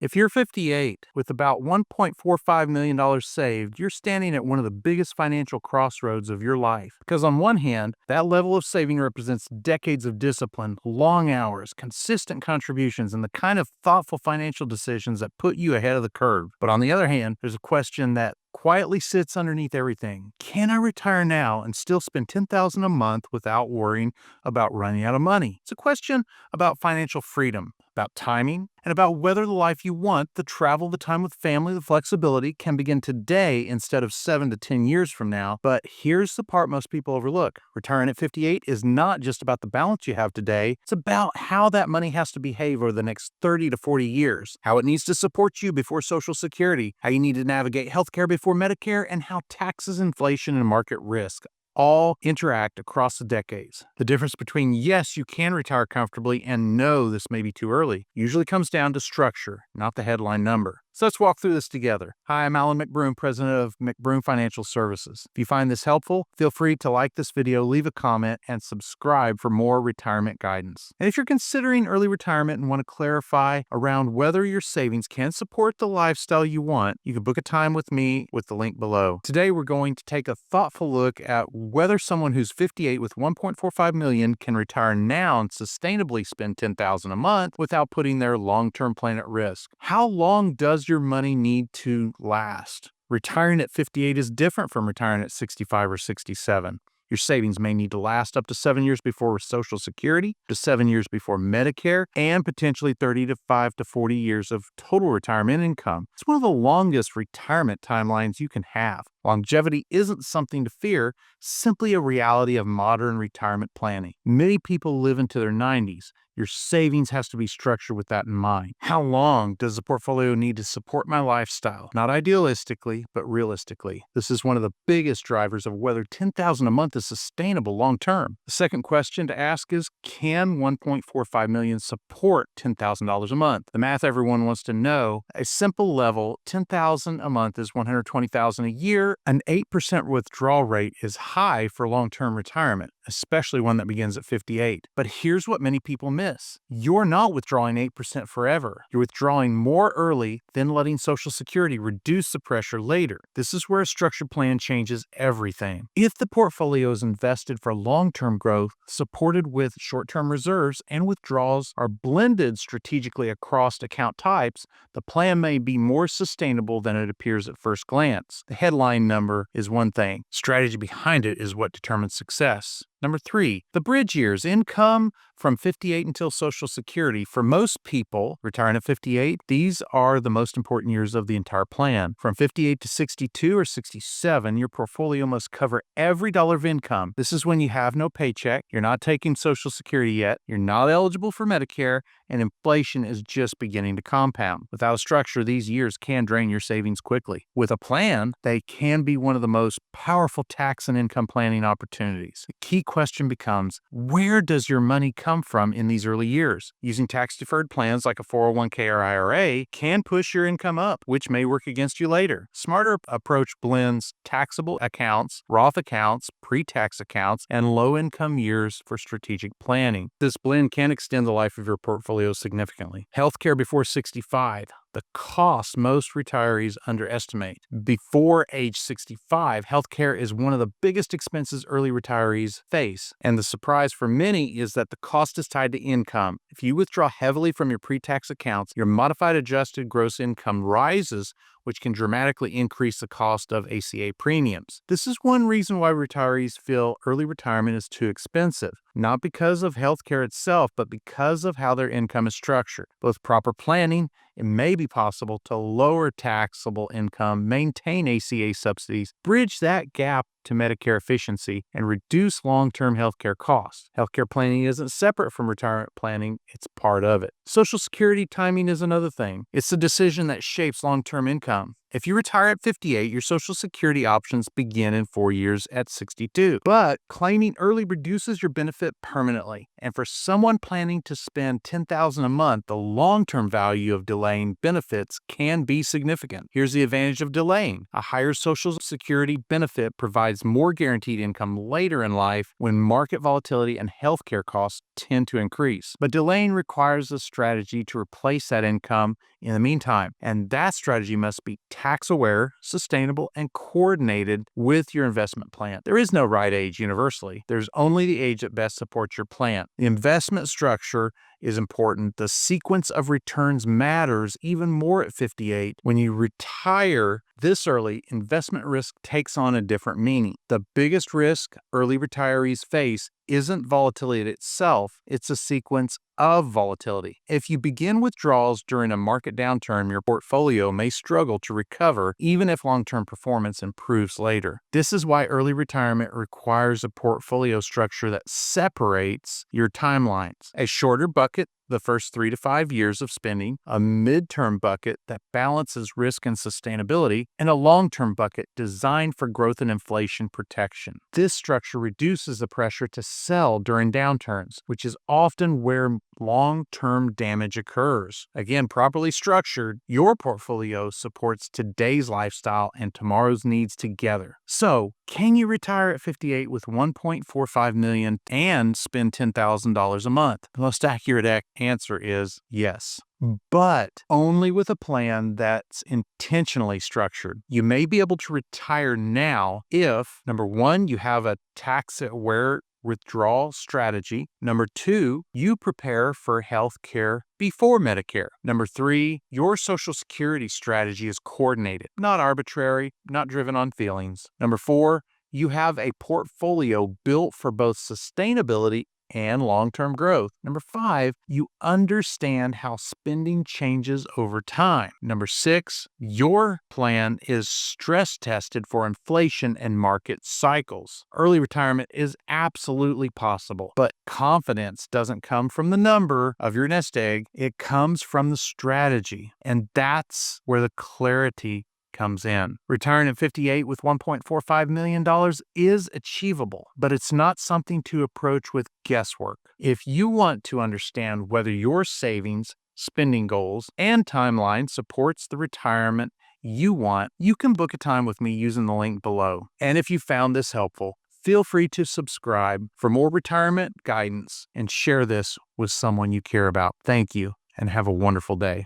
If you're 58 with about $1.45 million saved, you're standing at one of the biggest financial crossroads of your life. Because on one hand, that level of saving represents decades of discipline, long hours, consistent contributions, and the kind of thoughtful financial decisions that put you ahead of the curve. But on the other hand, there's a question that quietly sits underneath everything. Can I retire now and still spend $10,000 a month without worrying about running out of money? It's a question about financial freedom, about timing, and about whether the life you want, the travel, the time with family, the flexibility, can begin today instead of 7 to 10 years from now. But here's the part most people overlook. Retiring at 58 is not just about the balance you have today. It's about how that money has to behave over the next 30 to 40 years, how it needs to support you before Social Security, how you need to navigate healthcare before Medicare, and how taxes, inflation, and market risk all interact across the decades. The difference between yes, you can retire comfortably and no, this may be too early, usually comes down to structure, not the headline number. So let's walk through this together. Hi, I'm Alan McBroom, president of McBroom Financial Services. If you find this helpful, feel free to like this video, leave a comment, and subscribe for more retirement guidance. And if you're considering early retirement and want to clarify around whether your savings can support the lifestyle you want, you can book a time with me with the link below. Today, we're going to take a thoughtful look at whether someone who's 58 with $1.45 million can retire now and sustainably spend $10,000 a month without putting their long-term plan at risk. How long does your money need to last? Retiring at 58 is different from retiring at 65 or 67. Your savings may need to last up to 7 years before Social Security, to 7 years before Medicare, and potentially 35 to 40 years of total retirement income. It's one of the longest retirement timelines you can have. Longevity isn't something to fear, simply a reality of modern retirement planning. Many people live into their 90s. Your savings has to be structured with that in mind. How long does the portfolio need to support my lifestyle? Not idealistically, but realistically. This is one of the biggest drivers of whether $10,000 a month is sustainable long term. The second question to ask is, can $1.45 million support $10,000 a month? The math everyone wants to know. A simple level, $10,000 a month is $120,000 a year. An 8% withdrawal rate is high for long-term retirement, especially one that begins at 58. But here's what many people miss. You're not withdrawing 8% forever. You're withdrawing more early, then letting Social Security reduce the pressure later. This is where a structured plan changes everything. If the portfolio is invested for long-term growth, supported with short-term reserves, and withdrawals are blended strategically across account types, the plan may be more sustainable than it appears at first glance. The headline number is one thing. Strategy behind it is what determines success. Number 3, the bridge years, income from 58 until Social Security. For most people retiring at 58, these are the most important years of the entire plan. From 58 to 62 or 67, your portfolio must cover every dollar of income. This is when you have no paycheck, you're not taking Social Security yet, you're not eligible for Medicare, and inflation is just beginning to compound. Without a structure, these years can drain your savings quickly. With a plan, they can be one of the most powerful tax and income planning opportunities. The key question becomes, where does your money come from in these early years? Using tax-deferred plans like a 401k or IRA can push your income up, which may work against you later. Smarter approach blends taxable accounts, Roth accounts, pre-tax accounts, and low-income years for strategic planning. This blend can extend the life of your portfolio significantly. Healthcare before 65. The cost most retirees underestimate. Before age 65, healthcare is one of the biggest expenses early retirees face. And the surprise for many is that the cost is tied to income. If you withdraw heavily from your pre-tax accounts, your modified adjusted gross income rises, which can dramatically increase the cost of ACA premiums. This is one reason why retirees feel early retirement is too expensive, not because of healthcare itself, but because of how their income is structured. With proper planning, it may be possible to lower taxable income, maintain ACA subsidies, bridge that gap to Medicare efficiency, and reduce long-term healthcare costs. Healthcare planning isn't separate from retirement planning, it's part of it. Social Security timing is another thing. It's the decision that shapes long-term income. If you retire at 58, your Social Security options begin in 4 years at 62. But claiming early reduces your benefit permanently. And for someone planning to spend $10,000 a month, the long-term value of delaying benefits can be significant. Here's the advantage of delaying. A higher Social Security benefit provides more guaranteed income later in life when market volatility and healthcare costs tend to increase. But delaying requires a strategy to replace that income in the meantime, and that strategy must be tax-aware, sustainable, and coordinated with your investment plan. There is no right age universally. There's only the age that best supports your plan. The investment structure is important. The sequence of returns matters even more at 58. When you retire this early, investment risk takes on a different meaning. The biggest risk early retirees face isn't volatility itself, it's a sequence of volatility. If you begin withdrawals during a market downturn, your portfolio may struggle to recover even if long-term performance improves later. This is why early retirement requires a portfolio structure that separates your timelines. A shorter bucket, the first 3 to 5 years of spending, a midterm bucket that balances risk and sustainability, and a long-term bucket designed for growth and inflation protection. This structure reduces the pressure to sell during downturns, which is often where long-term damage occurs. Again, properly structured, your portfolio supports today's lifestyle and tomorrow's needs together. So, can you retire at 58 with $1.45 million and spend $10,000 a month? The most accurate answer is yes, but only with a plan that's intentionally structured. You may be able to retire now if, number one, you have a tax-aware withdrawal strategy. Number two, you prepare for health care before Medicare. Number three, your Social Security strategy is coordinated, not arbitrary, not driven on feelings. Number four, you have a portfolio built for both sustainability and long-term growth. Number five, you understand how spending changes over time. Number six, your plan is stress tested for inflation and market cycles. Early retirement is absolutely possible, but confidence doesn't come from the number of your nest egg. It comes from the strategy, and that's where the clarity comes in. Retiring at 58 with $1.45 million is achievable, but it's not something to approach with guesswork. If you want to understand whether your savings, spending goals, and timeline supports the retirement you want, you can book a time with me using the link below. And if you found this helpful, feel free to subscribe for more retirement guidance and share this with someone you care about. Thank you, and have a wonderful day.